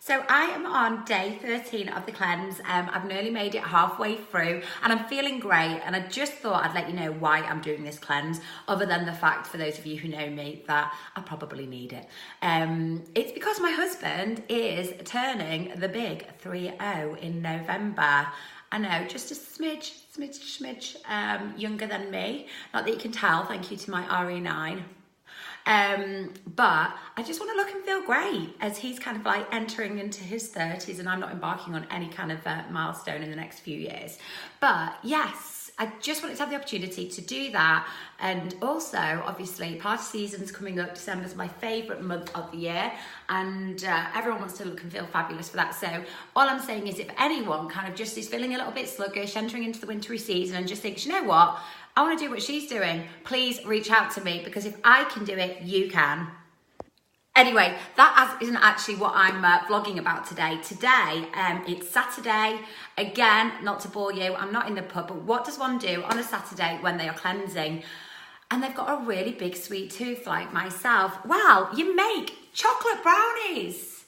So I am on day 13 of the cleanse. I've nearly made it halfway through and I'm feeling great, and I just thought I'd let you know why I'm doing this cleanse, other than the fact, for those of you who know me, that I probably need it. It's because my husband is turning the big 3-0 in November. I know, just a smidge younger than me. Not that you can tell, thank you to my RE9. But I just want to look and feel great as he's kind of like entering into his 30s and I'm not embarking on any kind of milestone in the next few years. But yes, I just wanted to have the opportunity to do that. And also, obviously, party season's coming up. December's my favourite month of the year, and everyone wants to look and feel fabulous for that. So all I'm saying is, if anyone kind of just is feeling a little bit sluggish, entering into the wintry season, and just thinks, you know what, I want to do what she's doing, please reach out to me, because if I can do it, you can. Anyway, that isn't actually what I'm vlogging about today. Today, it's Saturday. Again, not to bore you, I'm not in the pub, but what does one do on a Saturday when they are cleansing and they've got a really big sweet tooth like myself? Well, you make chocolate brownies.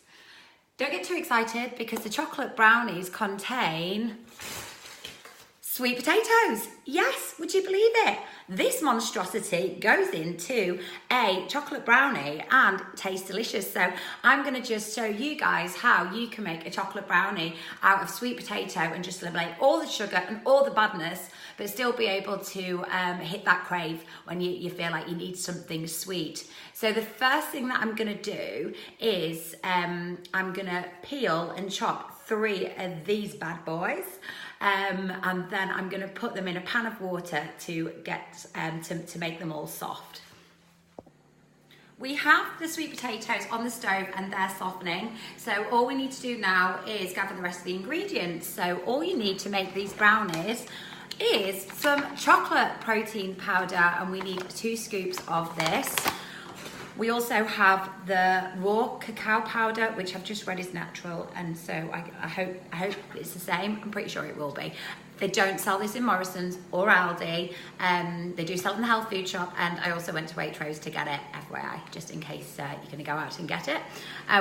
Don't get too excited, because the chocolate brownies contain sweet potatoes. Yes, would you believe it? This monstrosity goes into a chocolate brownie and tastes delicious. So I'm going to just show you guys how you can make a chocolate brownie out of sweet potato and just eliminate all the sugar and all the badness, but still be able to hit that crave when you feel like you need something sweet. So the first thing that I'm going to do is I'm going to peel and chop 3 of these bad boys. And then I'm going to put them in a pan of water to get to make them all soft. We have the sweet potatoes on the stove and they're softening. So all we need to do now is gather the rest of the ingredients. So all you need to make these brownies is some chocolate protein powder, and we need 2 scoops of this. We also have the raw cacao powder, which I've just read is natural, and so I hope it's the same. I'm pretty sure it will be. They don't sell this in Morrison's or Aldi. They do sell it in the health food shop, and I also went to Waitrose to get it, FYI, just in case you're going to go out and get it.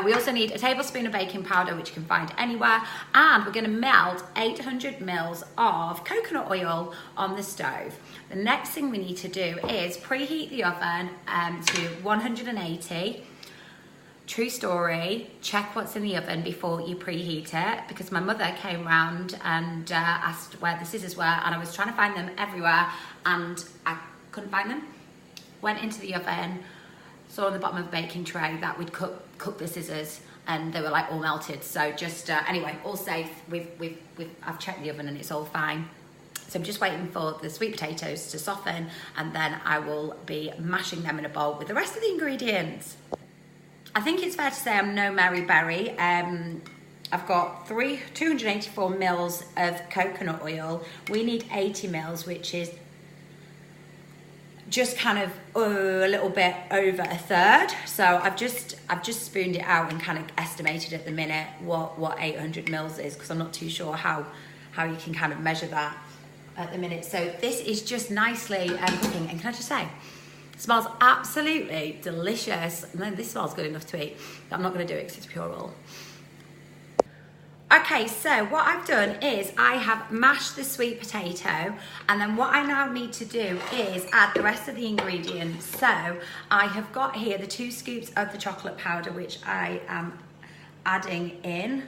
We also need a tablespoon of baking powder, which you can find anywhere, and we're going to melt 800 mils of coconut oil on the stove. The next thing we need to do is preheat the oven to 180. True story, check what's in the oven before you preheat it, because my mother came round and asked where the scissors were, and I was trying to find them everywhere and I couldn't find them. Went into the oven, saw on the bottom of the baking tray that we'd cooked the scissors and they were like all melted. So just, anyway, all safe. I've checked the oven and it's all fine. So I'm just waiting for the sweet potatoes to soften, and then I will be mashing them in a bowl with the rest of the ingredients. I think it's fair to say I'm no Mary Berry. I've got 284 mils of coconut oil. We need 80 mils, which is just kind of a little bit over a third. So I've just spooned it out and kind of estimated at the minute what 800 mils is, because I'm not too sure how you can kind of measure that at the minute. So this is just nicely cooking, and can I just say, smells absolutely delicious. And then this smells good enough to eat. I'm not going to do it because it's pure oil. Okay, so what I've done is I have mashed the sweet potato, and then what I now need to do is add the rest of the ingredients. So I have got here the 2 scoops of the chocolate powder, which I am adding in.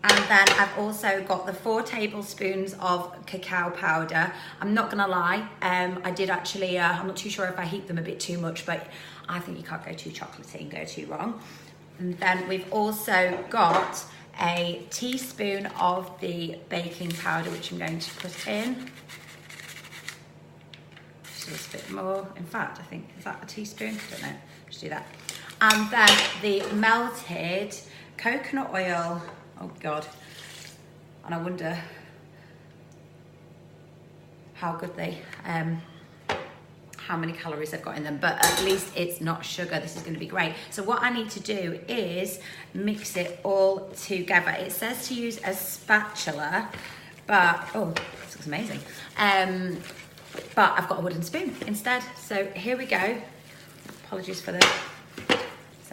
And then I've also got the 4 tablespoons of cacao powder. I'm not gonna lie, I did actually, I'm not too sure if I heat them a bit too much, but I think you can't go too chocolatey and go too wrong. And then we've also got a teaspoon of the baking powder, which I'm going to put in. Just a bit more. In fact, I think, is that a teaspoon? I don't know, just do that. And then the melted coconut oil. Oh God, and I wonder how good how many calories they've got in them, but at least it's not sugar. This is going to be great. So what I need to do is mix it all together. It says to use a spatula, but, oh, this looks amazing. But I've got a wooden spoon instead. So here we go. Apologies for the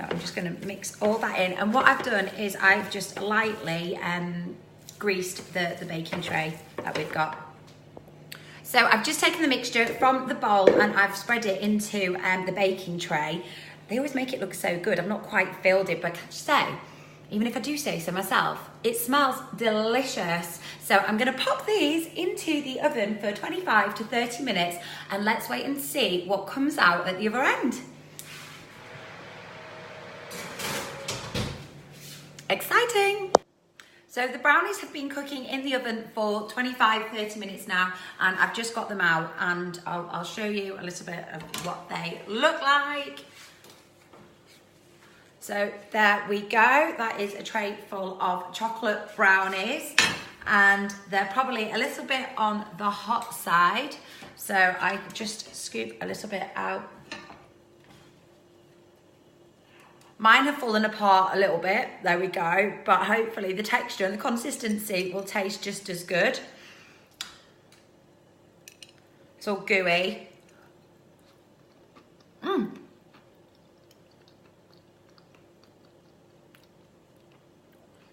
So I'm just going to mix all that in. And what I've done is I've just lightly greased the baking tray that we've got. So I've just taken the mixture from the bowl and I've spread it into the baking tray. They always make it look so good. I've not quite filled it, but can I say, even if I do say so myself, it smells delicious. So I'm gonna pop these into the oven for 25 to 30 minutes and let's wait and see what comes out at the other end. Exciting. So the brownies have been cooking in the oven for 25-30 minutes now, and I've just got them out, and I'll show you a little bit of what they look like. So there we go. That is a tray full of chocolate brownies, and they're probably a little bit on the hot side. So I just scoop a little bit out. Mine have fallen apart a little bit, there we go, but hopefully the texture and the consistency will taste just as good. It's all gooey.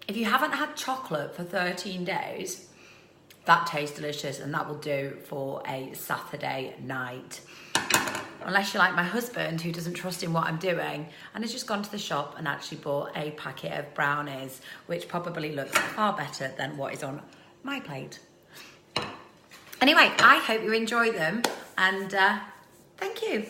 If you haven't had chocolate for 13 days, that tastes delicious and that will do for a Saturday night. Unless you're like my husband who doesn't trust in what I'm doing and has just gone to the shop and actually bought a packet of brownies, which probably looks far better than what is on my plate. Anyway, I hope you enjoy them and thank you.